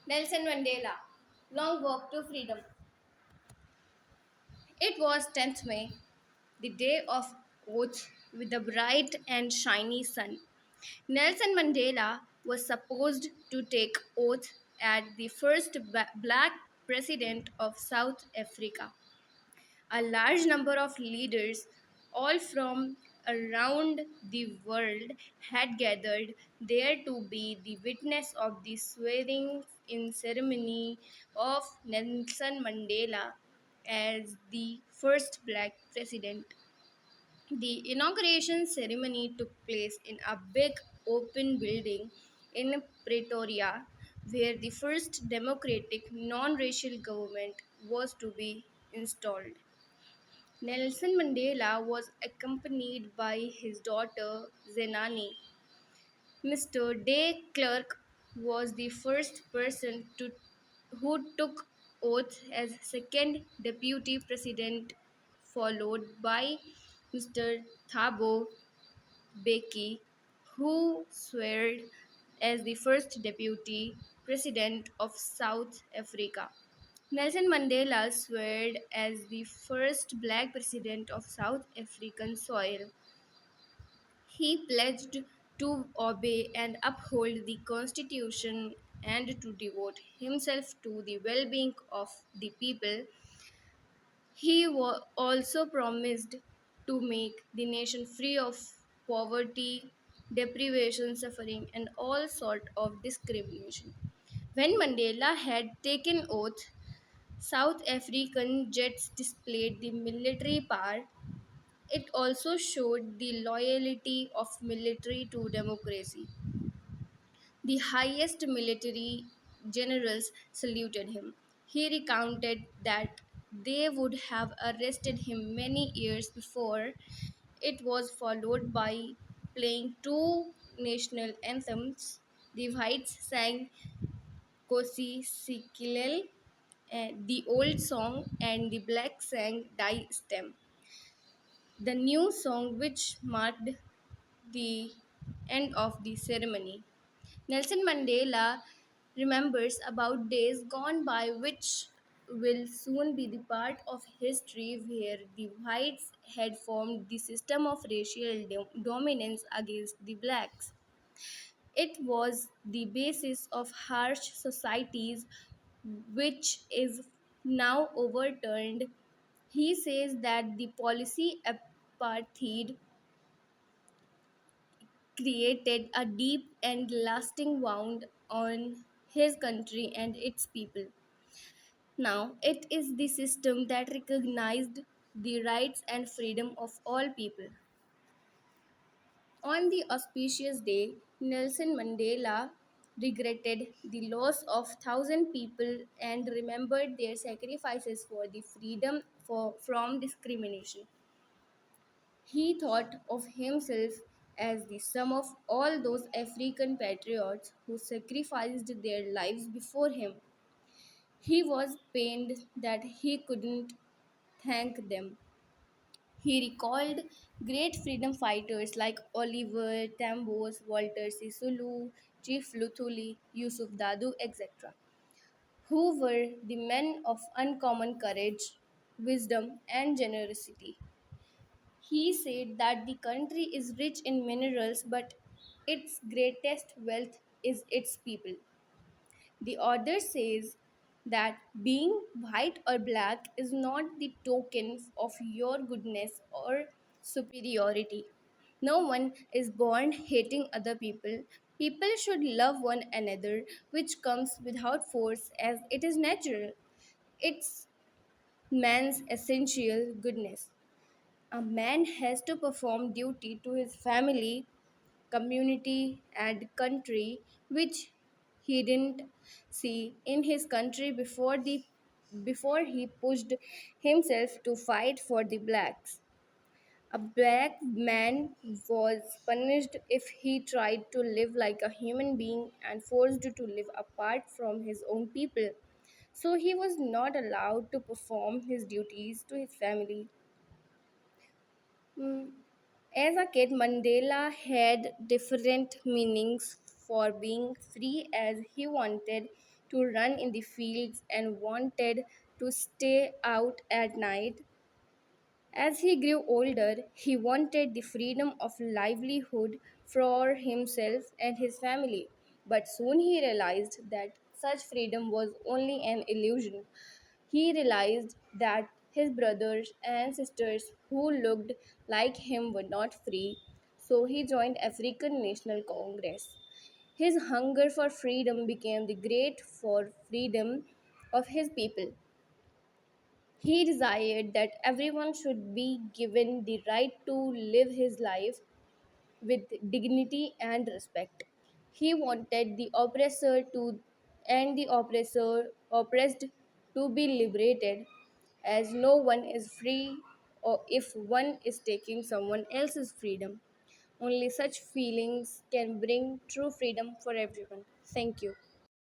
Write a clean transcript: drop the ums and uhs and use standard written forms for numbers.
Nelson Mandela, Long Walk to Freedom. It was 10th May, the day of oath with a bright and shiny sun. Nelson Mandela was supposed to take oath as the first black president of South Africa. A large number of leaders, all from around the world, had gathered there to be the witness of the swearing in ceremony of Nelson Mandela as the first black president. The inauguration ceremony took place in a big open building in Pretoria, where the first democratic non racial government was to be installed. Nelson Mandela was accompanied by his daughter Zenani. Mr. De Klerk was the first person who took oath as second deputy president, followed by Mr. Thabo Mbeki, who swore as the first deputy president of South Africa. Nelson Mandela swore as the first black president of South African soil. He pledged to obey and uphold the constitution and to devote himself to the well being of the people. He also promised to make the nation free of poverty, deprivation, suffering, and all sort of discrimination. When Mandela had taken oath, South African jets displayed the military power. It also showed the loyalty of military to democracy. The highest military generals saluted him. He recounted that they would have arrested him many years before. It was followed by playing two national anthems. The whites sang Kosi Sikilel, the old song, and the black sang Die Stem, the new song which marked the end of the ceremony. Nelson Mandela remembers about days gone by which will soon be the part of history where the whites had formed the system of racial dominance against the blacks. It was the basis of harsh societies which is now overturned. He says that the policy apartheid created a deep and lasting wound on his country and its people. Now, it is the system that recognized the rights and freedom of all people. On the auspicious day, Nelson Mandela regretted the loss of thousand people and remembered their sacrifices for the freedom from discrimination. He thought of himself as the sum of all those African patriots who sacrificed their lives before him. He was pained that he couldn't thank them. He recalled great freedom fighters like Oliver Tambo, Walter Sisulu, Chief Luthuli, Yusuf Dadu, etc., who were the men of uncommon courage, wisdom, and generosity. He said that the country is rich in minerals, but its greatest wealth is its people. The order says that being white or black is not the token of your goodness or superiority. No one is born hating other people. People should love one another, which comes without force as it is natural. It's man's essential goodness. A man has to perform duty to his family, community, and country, which he didn't see in his country before he pushed himself to fight for the blacks. A black man was punished if he tried to live like a human being and forced to live apart from his own people. So he was not allowed to perform his duties to his family. Hmm. As a kid, Mandela had different meanings for being free as he wanted. to run in the fields and wanted to stay out at night. As he grew older, he wanted the freedom of livelihood for himself and his family. But soon he realized that such freedom was only an illusion. He realized that his brothers and sisters who looked like him were not free, so he joined African National Congress. His hunger for freedom became the great for freedom of his people. He desired that everyone should be given the right to live his life with dignity and respect. He wanted the oppressor to and the oppressed to be liberated, as no one is free or if one is taking someone else's freedom. Only such feelings can bring true freedom for everyone. Thank you.